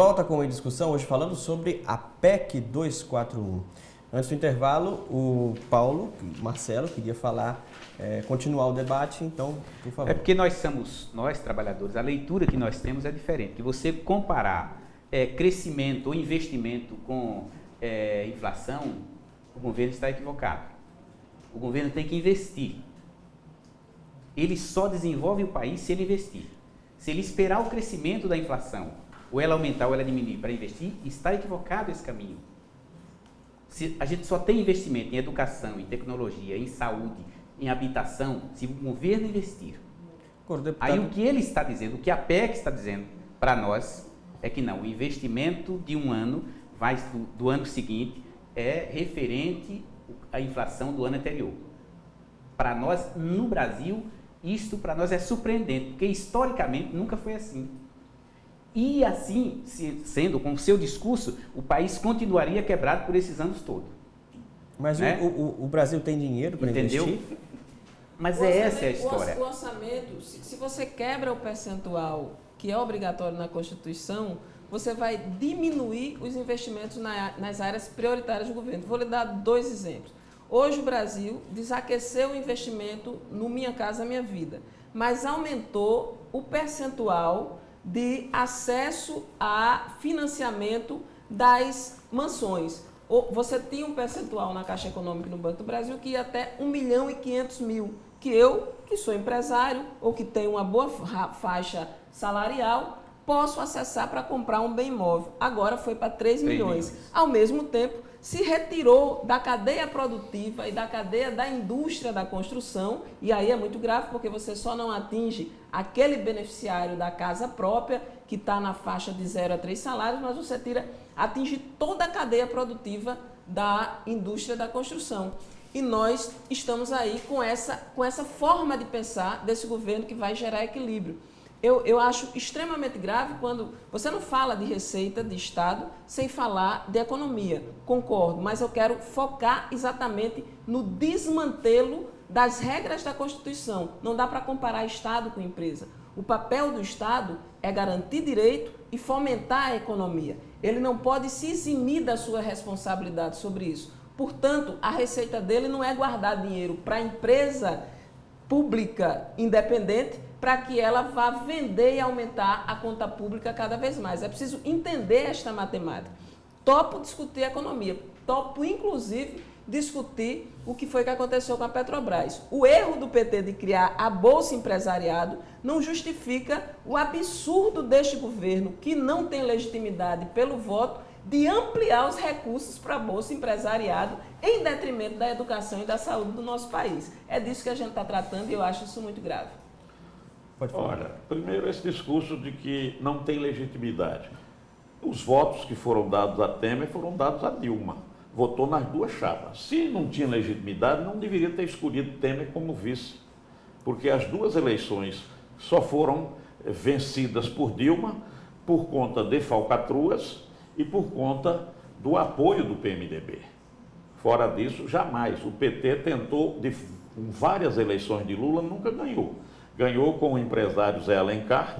volta com a discussão hoje falando sobre a PEC 241. Antes do intervalo, o Marcelo, queria falar, continuar o debate, então, por favor. É porque nós trabalhadores, a leitura que nós temos é diferente. Que você comparar crescimento ou investimento com inflação, o governo está equivocado. O governo tem que investir. Ele só desenvolve o país se ele investir. Se ele esperar o crescimento da inflação, ou ela aumentar ou ela diminuir para investir, está equivocado esse caminho. Se a gente só tem investimento em educação, em tecnologia, em saúde, em habitação, se o governo investir. Aí o que ele está dizendo, o que a PEC está dizendo para nós, é que não, o investimento de um ano, do ano seguinte, é referente à inflação do ano anterior. Para nós, no Brasil, isto para nós é surpreendente, porque historicamente nunca foi assim. E assim, sendo com o seu discurso, o país continuaria quebrado por esses anos todos. Mas né? o Brasil tem dinheiro para investir? Mas essa é a história. O orçamento, se você quebra o percentual que é obrigatório na Constituição, você vai diminuir os investimentos nas áreas prioritárias do governo. Vou lhe dar 2 exemplos. Hoje o Brasil desaqueceu o investimento no Minha Casa Minha Vida, mas aumentou o percentual de acesso a financiamento das mansões. Você tinha um percentual na Caixa Econômica e no Banco do Brasil que ia até 1.500.000, que eu, que sou empresário ou que tenho uma boa faixa salarial, posso acessar para comprar um bem imóvel. Agora foi para 3 milhões. Ao mesmo tempo, se retirou da cadeia produtiva e da cadeia da indústria da construção, e aí é muito grave porque você só não atinge aquele beneficiário da casa própria, que está na faixa de 0 a 3 salários, mas você atinge toda a cadeia produtiva da indústria da construção. E nós estamos aí com essa forma de pensar desse governo que vai gerar equilíbrio. Eu acho extremamente grave quando você não fala de receita de Estado sem falar de economia. Concordo, mas eu quero focar exatamente no desmantelo das regras da Constituição. Não dá para comparar Estado com empresa. O papel do Estado é garantir direito e fomentar a economia. Ele não pode se eximir da sua responsabilidade sobre isso. Portanto, a receita dele não é guardar dinheiro para a empresa pública independente, para que ela vá vender e aumentar a conta pública cada vez mais. É preciso entender esta matemática. Topo discutir economia, topo inclusive discutir o que foi que aconteceu com a Petrobras. O erro do PT de criar a Bolsa Empresariado não justifica o absurdo deste governo, que não tem legitimidade pelo voto, de ampliar os recursos para a Bolsa Empresariado em detrimento da educação e da saúde do nosso país. É disso que a gente está tratando e eu acho isso muito grave. Olha, primeiro esse discurso de que não tem legitimidade. Os votos que foram dados a Temer foram dados a Dilma. Votou nas 2 chapas. Se não tinha legitimidade, não deveria ter escolhido Temer como vice. Porque as 2 eleições só foram vencidas por Dilma por conta de falcatruas e por conta do apoio do PMDB. Fora disso, jamais. O PT tentou, em várias eleições de Lula, nunca ganhou. Ganhou com o empresário Zé Alencar,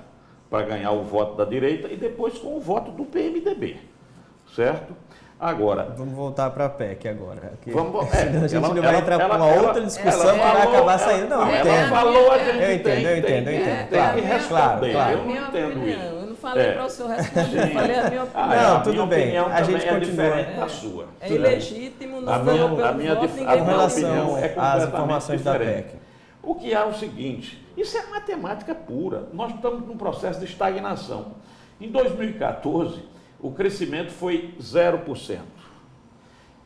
para ganhar o voto da direita, e depois com o voto do PMDB, certo? Agora... Vamos voltar para a PEC agora. A gente não vai entrar para uma outra discussão que vai acabar saindo. Não, ela falou, a gente eu entendo. Claro. Eu não entendo isso. Eu não falei para o senhor responder, eu falei a minha opinião. Não, tudo bem, a gente continua. Da sua. É ilegítimo, não foi pelo voto, ninguém com relação às informações da PEC. O que é o seguinte, isso é matemática pura. Nós estamos num processo de estagnação. Em 2014, o crescimento foi 0%.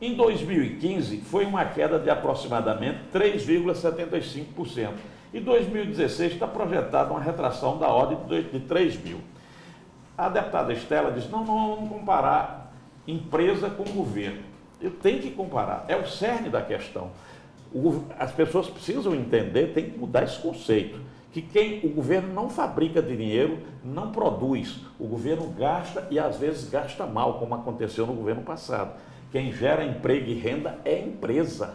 Em 2015, foi uma queda de aproximadamente 3,75%. Em 2016, está projetada uma retração da ordem de 3 mil. A deputada Estela disse, não vamos comparar empresa com governo. Eu tenho que comparar, é o cerne da questão. As pessoas precisam entender, tem que mudar esse conceito, que o governo não fabrica dinheiro, não produz, o governo gasta e às vezes gasta mal, como aconteceu no governo passado. Quem gera emprego e renda é a empresa.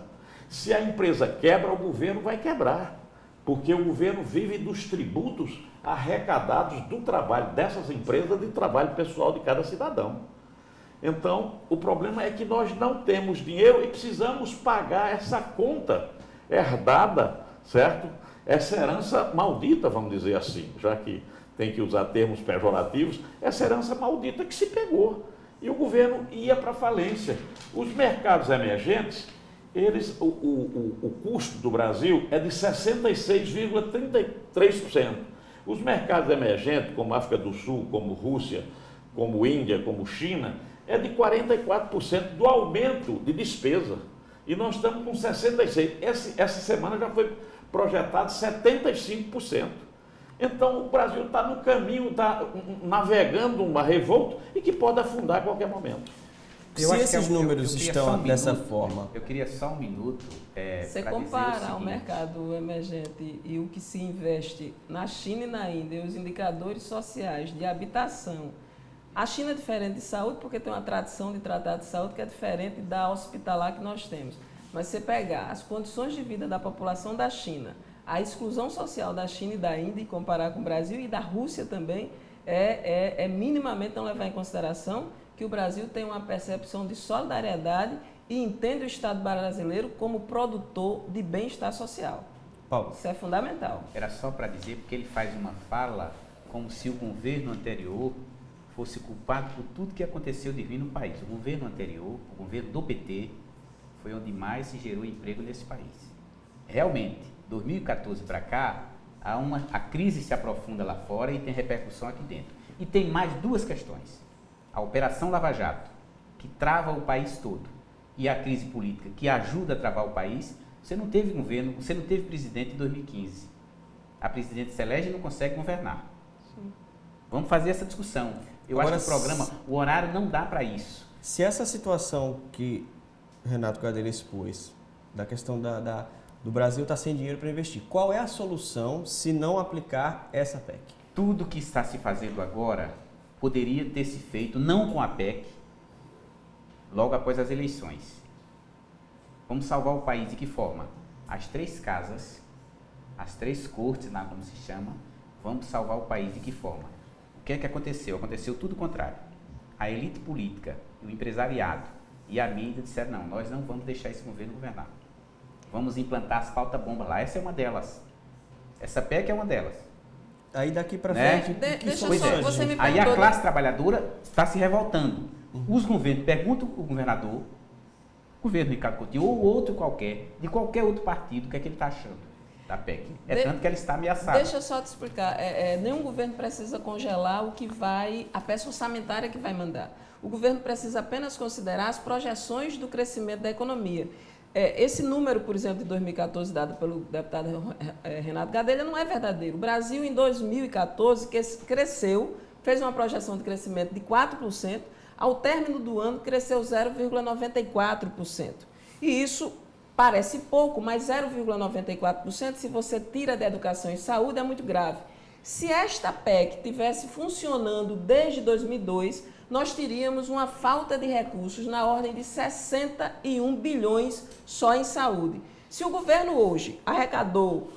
Se a empresa quebra, o governo vai quebrar, porque o governo vive dos tributos arrecadados do trabalho dessas empresas, de trabalho pessoal de cada cidadão. Então, o problema é que nós não temos dinheiro e precisamos pagar essa conta herdada, certo? Essa herança maldita, vamos dizer assim, já que tem que usar termos pejorativos, essa herança maldita que se pegou. E o governo ia para a falência. Os mercados emergentes, o custo do Brasil é de 66,33%. Os mercados emergentes, como África do Sul, como Rússia, como Índia, como China, é de 44% do aumento de despesa. E nós estamos com 66%. Essa semana já foi projetado 75%. Então o Brasil está no caminho, está navegando uma revolta e que pode afundar a qualquer momento. Se esses números estão dessa forma... Eu queria só um minuto. Você comparar o mercado emergente e o que se investe na China e na Índia, os indicadores sociais de habitação. A China é diferente de saúde porque tem uma tradição de tratar de saúde que é diferente da hospitalar que nós temos. Mas você pegar as condições de vida da população da China, a exclusão social da China e da Índia e comparar com o Brasil e da Rússia também, é minimamente não levar em consideração que o Brasil tem uma percepção de solidariedade e entende o Estado brasileiro como produtor de bem-estar social. Paulo. Isso é fundamental. Era só para dizer, porque ele faz uma fala como se o governo anterior fosse culpado por tudo que aconteceu de ruim no país. O governo anterior, o governo do PT, foi onde mais se gerou emprego nesse país. Realmente, 2014 para cá, a crise se aprofunda lá fora e tem repercussão aqui dentro. E tem mais duas questões. A Operação Lava Jato, que trava o país todo, e a crise política, que ajuda a travar o país. Você não teve governo, você não teve presidente em 2015. A presidente se elege e não consegue governar. Sim. Vamos fazer essa discussão. Eu Agora, acho que o programa, o horário não dá para isso. Se essa situação que Renato Gadelha expôs, da questão do Brasil estar sem dinheiro para investir, qual é a solução se não aplicar essa PEC? Tudo que está se fazendo agora poderia ter se feito, não com a PEC, logo após as eleições. Vamos salvar o país de que forma? As três casas, as três cortes, como se chama, vamos salvar o país de que forma? O que é que aconteceu? Aconteceu tudo o contrário. A elite política, o empresariado e a mídia disseram, não, nós não vamos deixar esse governo governar. Vamos implantar as pauta-bomba lá. Essa é uma delas. Essa PEC é uma delas. Aí daqui para frente... Aí a classe trabalhadora está se revoltando. Os governos perguntam o governador, o governo Ricardo Coutinho ou outro qualquer, de qualquer outro partido, o que é que ele está achando da PEC. Tanto que ela está ameaçada. Deixa eu só te explicar. Nenhum governo precisa congelar a peça orçamentária que vai mandar. O governo precisa apenas considerar as projeções do crescimento da economia. Esse número, por exemplo, de 2014, dado pelo deputado Renato Gadelha, não é verdadeiro. O Brasil, em 2014, cresceu, fez uma projeção de crescimento de 4%, ao término do ano cresceu 0,94%. E isso parece pouco, mas 0,94%, se você tira da educação e saúde, é muito grave. Se esta PEC tivesse funcionando desde 2002, nós teríamos uma falta de recursos na ordem de 61 bilhões só em saúde. Se o governo hoje arrecadou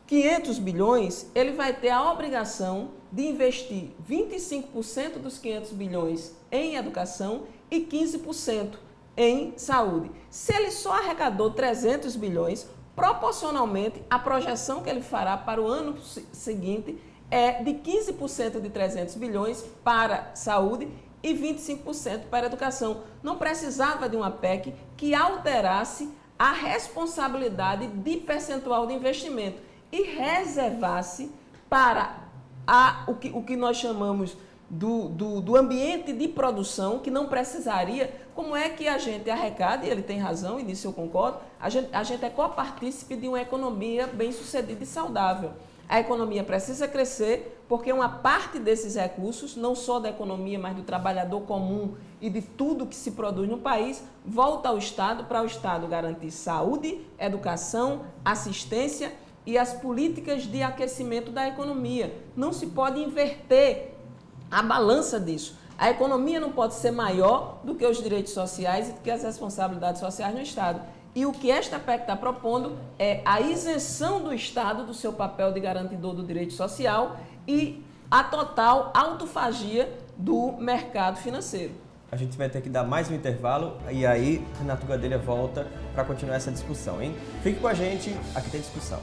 500 bilhões, ele vai ter a obrigação de investir 25% dos 500 bilhões em educação e 15% em saúde. Se ele só arrecadou 300 bilhões, proporcionalmente, a projeção que ele fará para o ano seguinte é de 15% de 300 bilhões para saúde e 25% para a educação. Não precisava de uma PEC que alterasse a responsabilidade de percentual de investimento e reservasse para o que nós chamamos do ambiente de produção, que não precisaria. Como é que a gente arrecada, e ele tem razão, e nisso eu concordo, a gente é copartícipe de uma economia bem-sucedida e saudável. A economia precisa crescer porque uma parte desses recursos, não só da economia, mas do trabalhador comum e de tudo que se produz no país, volta ao Estado para o Estado garantir saúde, educação, assistência e as políticas de aquecimento da economia. Não se pode inverter a balança disso. A economia não pode ser maior do que os direitos sociais e do que as responsabilidades sociais no Estado. E o que esta PEC está propondo é a isenção do Estado do seu papel de garantidor do direito social e a total autofagia do mercado financeiro. A gente vai ter que dar mais um intervalo e aí Renato Gadelha volta para continuar essa discussão, hein? Fique com a gente, aqui tem discussão.